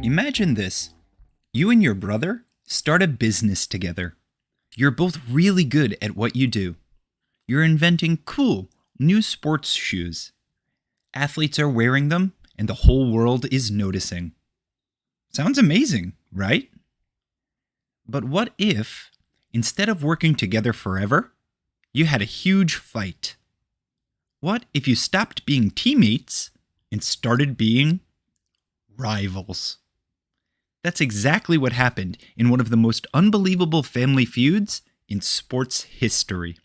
Imagine this. You and your brother start a business together. You're both really good at what you do. You're inventing cool, new sports shoes. Athletes are wearing them, and the whole world is noticing. Sounds amazing, right? But what if, instead of working together forever, you had a huge fight? What if you stopped being teammates and started being rivals? That's exactly what happened in one of the most unbelievable family feuds in sports history.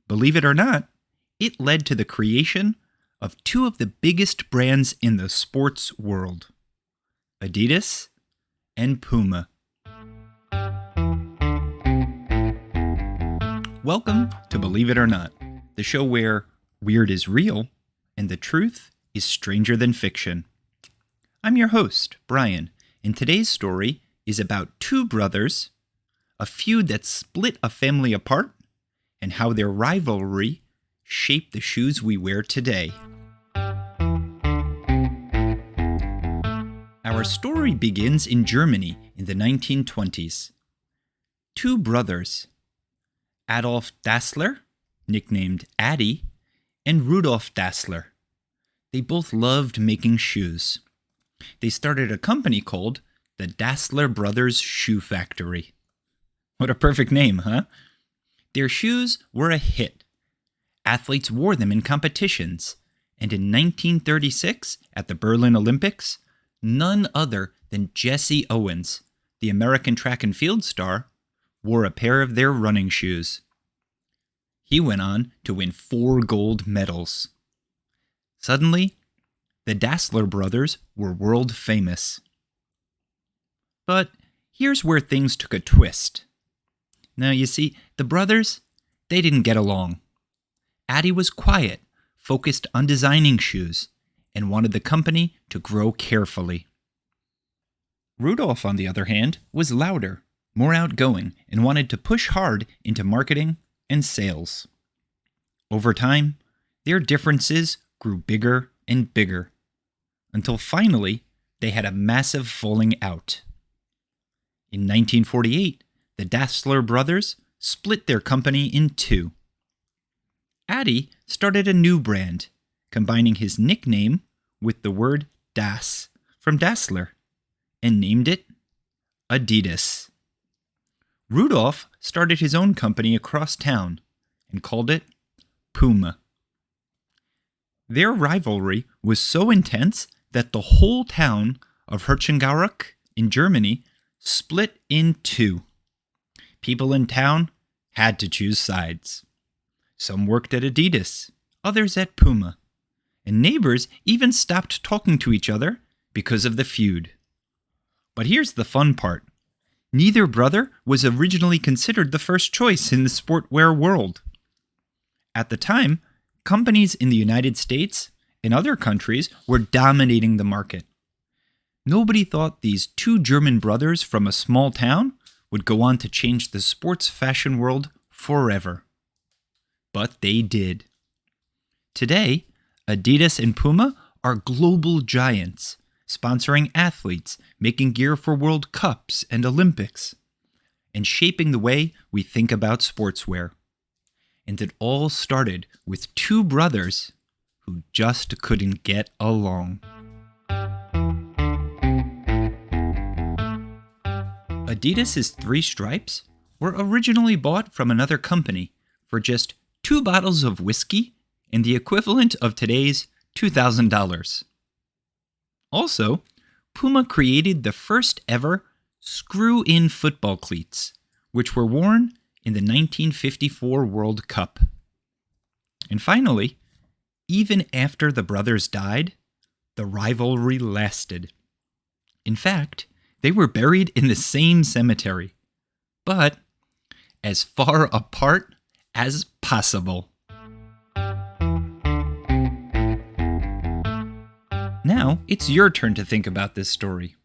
Believe it or not, it led to the creation of two of the biggest brands in the sports world, Adidas and Puma. Welcome to Believe It or Not, the show where weird is real and the truth is stranger than fiction. I'm your host, Bryan, and today's story is about two brothers, a feud that split a family apart, and how their rivalry shaped the shoes we wear today. Our story begins in Germany in the 1920s. Two brothers, Adolf Dassler, nicknamed Addy, and Rudolf Dassler. They both loved making shoes. They started a company called the Dassler Brothers Shoe Factory. What a perfect name, huh? Their shoes were a hit. Athletes wore them in competitions, and in 1936, at the Berlin Olympics, none other than Jesse Owens, the American track and field star, wore a pair of their running shoes. He went on to win 4 gold medals. Suddenly, the Dassler brothers were world famous. But here's where things took a twist. Now, you see, the brothers, they didn't get along. Addy was quiet, focused on designing shoes, and wanted the company to grow carefully. Rudolf, on the other hand, was louder, more outgoing, and wanted to push hard into marketing and sales. Over time, their differences grew bigger and bigger, until finally they had a massive falling out. In 1948, the Dassler brothers split their company in two. Addy started a new brand, combining his nickname with the word Das from Dassler, and named it Adidas. Rudolf started his own company across town and called it Puma. Their rivalry was so intense that the whole town of Herzogenaurach in Germany split in two. People in town had to choose sides. Some worked at Adidas, others at Puma, and neighbors even stopped talking to each other because of the feud. But here's the fun part. Neither brother was originally considered the first choice in the sportwear world. At the time, companies in the United States and other countries were dominating the market. Nobody thought these two German brothers from a small town would go on to change the sports fashion world forever. But they did. Today, Adidas and Puma are global giants, sponsoring athletes, making gear for World Cups and Olympics, and shaping the way we think about sportswear. And it all started with two brothers who just couldn't get along. Adidas's 3 stripes were originally bought from another company for just 2 bottles of whiskey and the equivalent of today's $2,000. Also, Puma created the first ever screw-in football cleats, which were worn in the 1954 World Cup. And finally, even after the brothers died, the rivalry lasted. In fact, they were buried in the same cemetery, but as far apart as possible. Now, it's your turn to think about this story.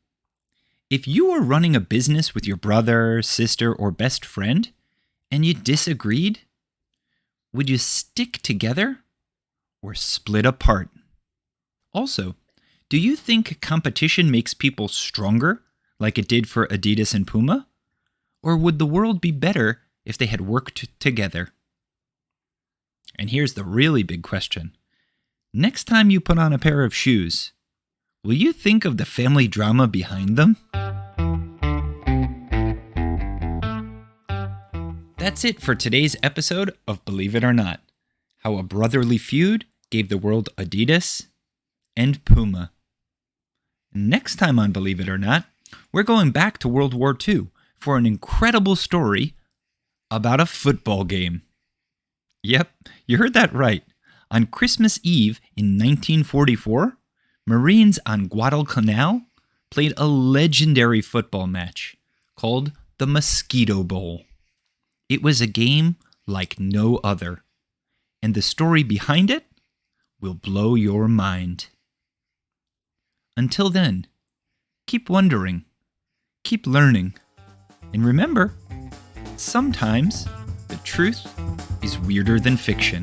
If you were running a business with your brother, sister, or best friend, and you disagreed, would you stick together or split apart? Also, do you think competition makes people stronger, like it did for Adidas and Puma? Or would the world be better if they had worked together? And here's the really big question. Next time you put on a pair of shoes, will you think of the family drama behind them? That's it for today's episode of Believe It or Not, how a brotherly feud gave the world Adidas and Puma. Next time on Believe It or Not, we're going back to World War II for an incredible story about a football game. Yep, you heard that right. On Christmas Eve in 1944, Marines on Guadalcanal played a legendary football match called the Mosquito Bowl. It was a game like no other, and the story behind it will blow your mind. Until then, keep wondering, keep learning, and remember, sometimes the truth is weirder than fiction.